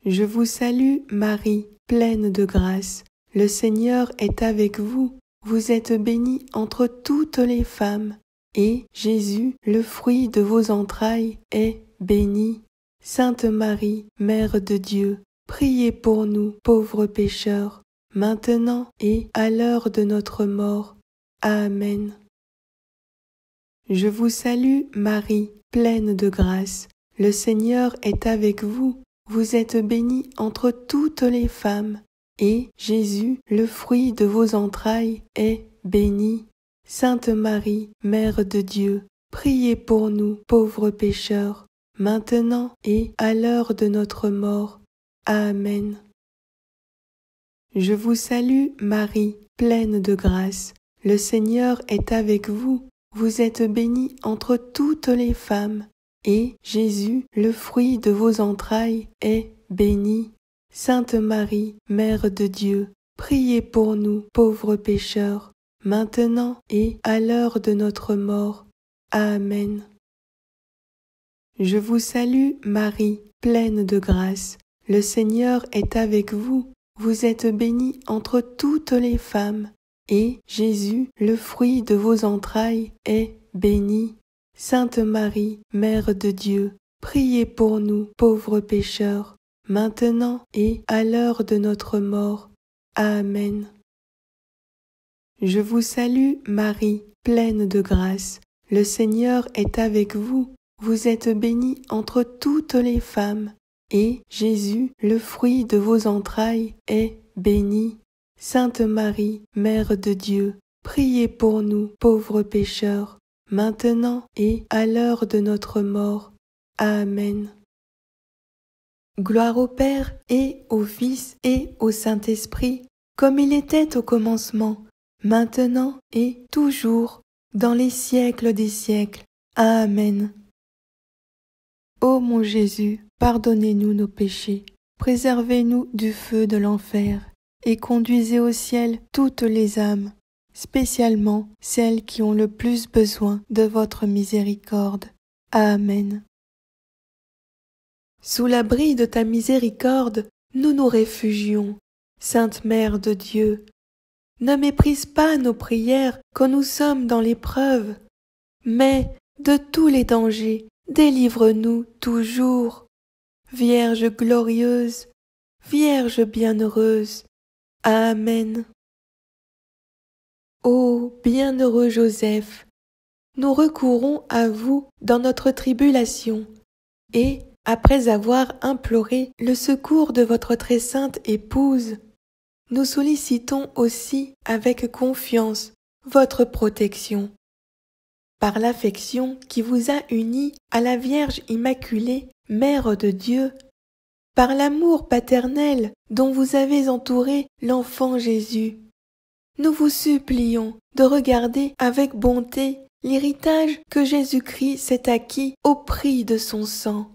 Je vous salue, Marie, pleine de grâce. Le Seigneur est avec vous. Vous êtes bénie entre toutes les femmes, et Jésus, le fruit de vos entrailles, est béni. Sainte Marie, Mère de Dieu, priez pour nous, pauvres pécheurs, maintenant et à l'heure de notre mort. Amen. Je vous salue, Marie, pleine de grâce. Le Seigneur est avec vous. Vous êtes bénie entre toutes les femmes, et Jésus, le fruit de vos entrailles, est béni. Sainte Marie, Mère de Dieu, priez pour nous, pauvres pécheurs, maintenant et à l'heure de notre mort. Amen. Je vous salue, Marie, pleine de grâce. Le Seigneur est avec vous. Vous êtes bénie entre toutes les femmes, et Jésus, le fruit de vos entrailles, est béni. Sainte Marie, Mère de Dieu, priez pour nous, pauvres pécheurs, maintenant et à l'heure de notre mort. Amen. Je vous salue, Marie, pleine de grâce. Le Seigneur est avec vous. Vous êtes bénie entre toutes les femmes, et Jésus, le fruit de vos entrailles, est béni. Sainte Marie, Mère de Dieu, priez pour nous, pauvres pécheurs, maintenant et à l'heure de notre mort. Amen. Je vous salue, Marie, pleine de grâce. Le Seigneur est avec vous. Vous êtes bénie entre toutes les femmes, et Jésus, le fruit de vos entrailles, est béni. Sainte Marie, Mère de Dieu, priez pour nous, pauvres pécheurs, maintenant et à l'heure de notre mort. Amen. Gloire au Père et au Fils et au Saint-Esprit, comme il était au commencement, maintenant et toujours, dans les siècles des siècles. Amen. Ô mon Jésus, pardonnez-nous nos péchés, préservez-nous du feu de l'enfer, et conduisez au ciel toutes les âmes, spécialement celles qui ont le plus besoin de votre miséricorde. Amen. Sous l'abri de ta miséricorde, nous nous réfugions. Sainte Mère de Dieu, ne méprise pas nos prières quand nous sommes dans l'épreuve, mais de tous les dangers, délivre-nous toujours. Vierge glorieuse, Vierge bienheureuse. Amen. Ô bienheureux Joseph, nous recourons à vous dans notre tribulation, et, après avoir imploré le secours de votre très sainte épouse, nous sollicitons aussi avec confiance votre protection. Par l'affection qui vous a unis à la Vierge Immaculée, Mère de Dieu, par l'amour paternel dont vous avez entouré l'enfant Jésus, nous vous supplions de regarder avec bonté l'héritage que Jésus-Christ s'est acquis au prix de son sang,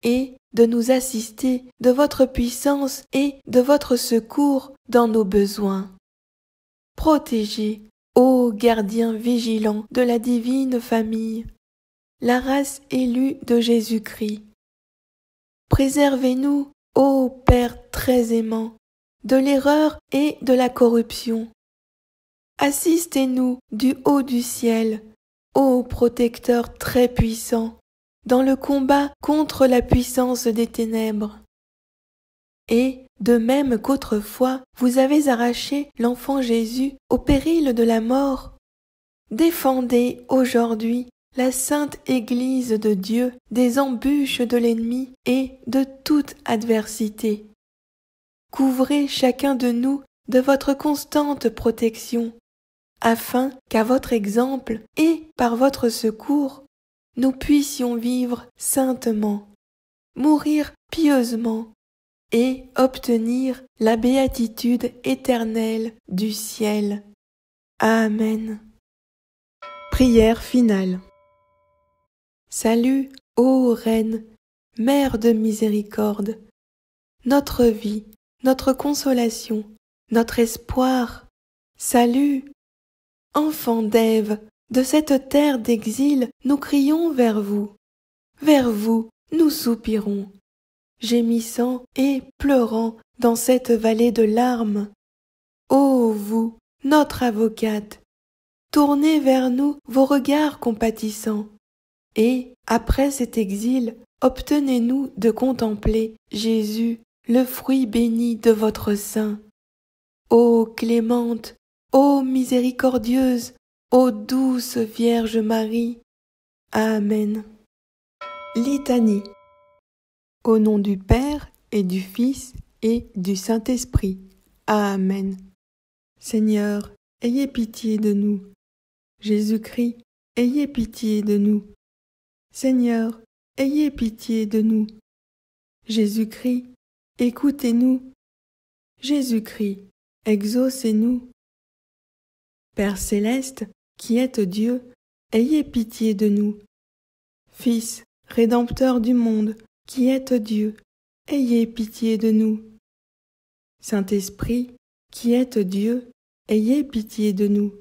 et de nous assister de votre puissance et de votre secours dans nos besoins. Protégez, ô gardien vigilant de la divine famille, la race élue de Jésus-Christ. Préservez-nous, ô Père très aimant, de l'erreur et de la corruption. Assistez-nous du haut du ciel, ô protecteur très puissant, dans le combat contre la puissance des ténèbres. Et, de même qu'autrefois vous avez arraché l'enfant Jésus au péril de la mort, défendez aujourd'hui la sainte Église de Dieu des embûches de l'ennemi et de toute adversité. Couvrez chacun de nous de votre constante protection, afin qu'à votre exemple et par votre secours, nous puissions vivre saintement, mourir pieusement et obtenir la béatitude éternelle du ciel. Amen. Prière finale. Salut, ô Reine, Mère de miséricorde, notre vie, notre consolation, notre espoir. Salut, enfant d'Ève, de cette terre d'exil, nous crions vers vous nous soupirons, gémissant et pleurant dans cette vallée de larmes. Ô vous, notre avocate, tournez vers nous vos regards compatissants, et, après cet exil, obtenez-nous de contempler Jésus, le fruit béni de votre sein. Ô clémente, ô miséricordieuse, ô douce Vierge Marie. Amen. Litanie. Au nom du Père et du Fils et du Saint-Esprit. Amen. Seigneur, ayez pitié de nous. Jésus-Christ, ayez pitié de nous. Seigneur, ayez pitié de nous. Jésus-Christ, écoutez-nous. Jésus-Christ, exaucez-nous. Père céleste, qui êtes Dieu, ayez pitié de nous. Fils, Rédempteur du monde, qui êtes Dieu, ayez pitié de nous. Saint-Esprit, qui êtes Dieu, ayez pitié de nous.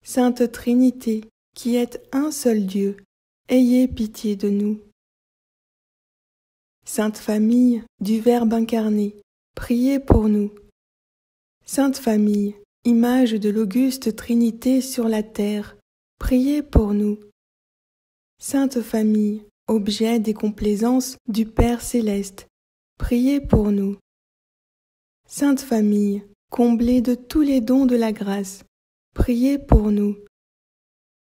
Sainte Trinité, qui êtes un seul Dieu, ayez pitié de nous. Sainte Famille du Verbe incarné, priez pour nous. Sainte Famille, image de l'auguste Trinité sur la terre, priez pour nous. Sainte Famille, objet des complaisances du Père céleste, priez pour nous. Sainte Famille, comblée de tous les dons de la grâce, priez pour nous.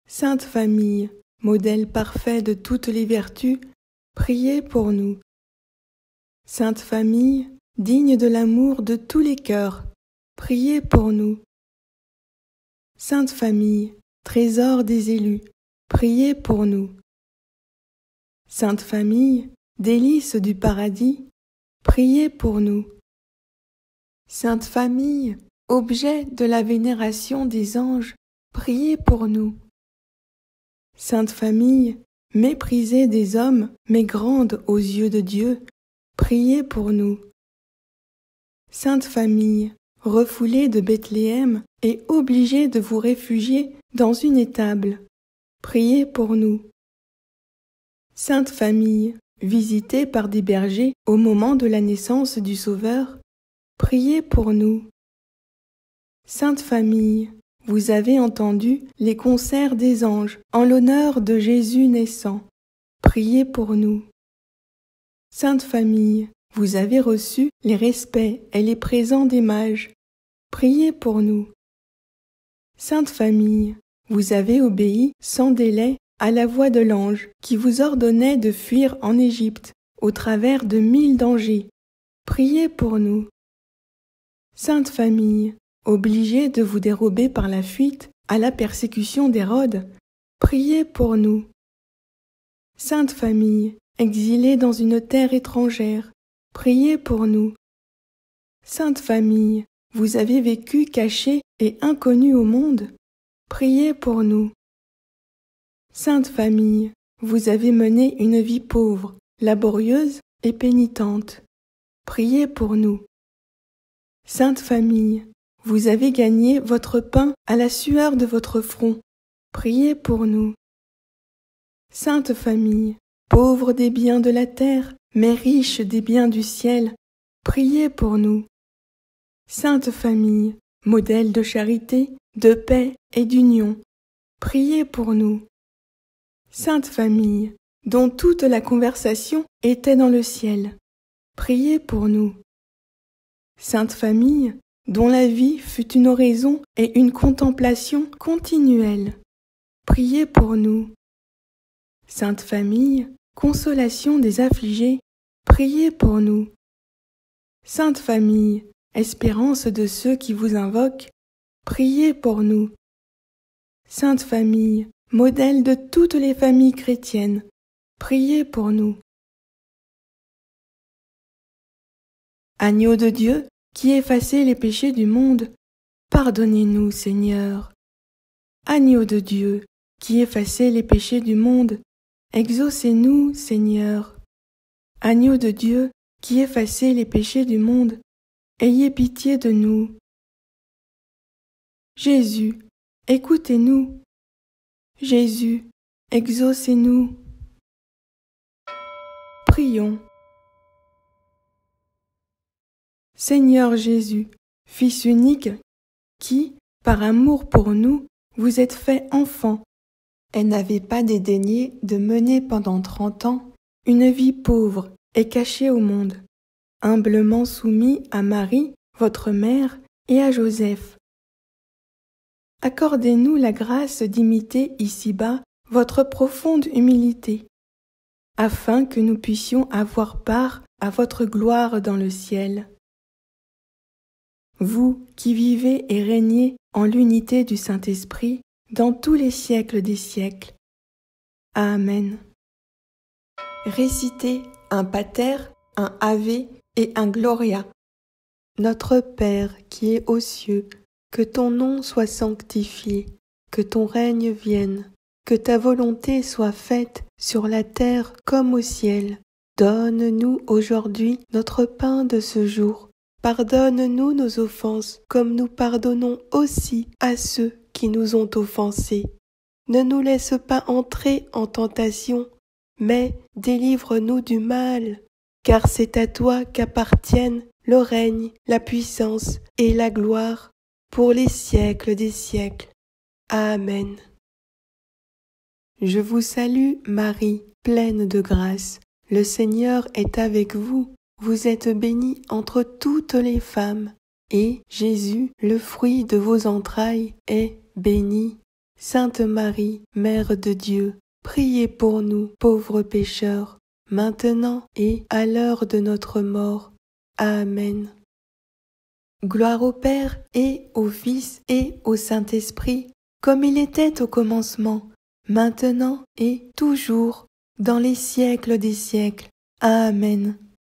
Sainte Famille, modèle parfait de toutes les vertus, priez pour nous. Sainte Famille, digne de l'amour de tous les cœurs, priez pour nous. Sainte Famille, trésor des élus, priez pour nous. Sainte Famille, délices du paradis, priez pour nous. Sainte Famille, objet de la vénération des anges, priez pour nous. Sainte Famille, méprisée des hommes, mais grande aux yeux de Dieu, priez pour nous. Sainte Famille, refoulée de Bethléem et obligée de vous réfugier dans une étable, priez pour nous. Sainte Famille, visitée par des bergers au moment de la naissance du Sauveur, priez pour nous. Sainte Famille, vous avez entendu les concerts des anges en l'honneur de Jésus naissant, priez pour nous. Sainte Famille, vous avez reçu les respects et les présents des mages, priez pour nous. Sainte Famille, vous avez obéi sans délai à la voix de l'ange qui vous ordonnait de fuir en Égypte au travers de 1000 dangers, priez pour nous. Sainte Famille, obligée de vous dérober par la fuite à la persécution d'Hérode, priez pour nous. Sainte Famille, exilée dans une terre étrangère, priez pour nous. Sainte Famille, vous avez vécu cachée et inconnue au monde, priez pour nous. Sainte Famille, vous avez mené une vie pauvre, laborieuse et pénitente, priez pour nous. Sainte Famille, vous avez gagné votre pain à la sueur de votre front, priez pour nous. Sainte Famille, pauvre des biens de la terre, mais riche des biens du ciel, priez pour nous. Sainte Famille, modèle de charité, de paix et d'union, priez pour nous. Sainte Famille, dont toute la conversation était dans le ciel, priez pour nous. Sainte Famille, dont la vie fut une oraison et une contemplation continuelle, priez pour nous. Sainte Famille, consolation des affligés, priez pour nous. Sainte Famille, espérance de ceux qui vous invoquent, priez pour nous. Sainte Famille, modèle de toutes les familles chrétiennes, priez pour nous. Agneau de Dieu, qui effacez les péchés du monde, pardonnez-nous, Seigneur. Agneau de Dieu, qui effacez les péchés du monde, exaucez-nous, Seigneur. Agneau de Dieu, qui effacez les péchés du monde, ayez pitié de nous. Jésus, écoutez-nous. Jésus, exaucez-nous. Prions. Seigneur Jésus, Fils unique, qui, par amour pour nous, vous êtes fait enfant, et n'avez pas dédaigné de mener pendant 30 ans une vie pauvre et cachée au monde, humblement soumis à Marie, votre mère, et à Joseph. Accordez-nous la grâce d'imiter ici-bas votre profonde humilité, afin que nous puissions avoir part à votre gloire dans le ciel. Vous qui vivez et régnez en l'unité du Saint-Esprit dans tous les siècles des siècles. Amen. Récitez un Pater, un Ave et un Gloria. Notre Père qui es aux cieux, que ton nom soit sanctifié, que ton règne vienne, que ta volonté soit faite sur la terre comme au ciel. Donne-nous aujourd'hui notre pain de ce jour. Pardonne-nous nos offenses, comme nous pardonnons aussi à ceux qui nous ont offensés. Ne nous laisse pas entrer en tentation, mais délivre-nous du mal, car c'est à toi qu'appartiennent le règne, la puissance et la gloire, pour les siècles des siècles. Amen. Je vous salue, Marie, pleine de grâce. Le Seigneur est avec vous. Vous êtes bénie entre toutes les femmes, et Jésus, le fruit de vos entrailles, est béni. Sainte Marie, Mère de Dieu, priez pour nous, pauvres pécheurs, maintenant et à l'heure de notre mort. Amen. Gloire au Père et au Fils et au Saint-Esprit, comme il était au commencement, maintenant et toujours, dans les siècles des siècles. Amen.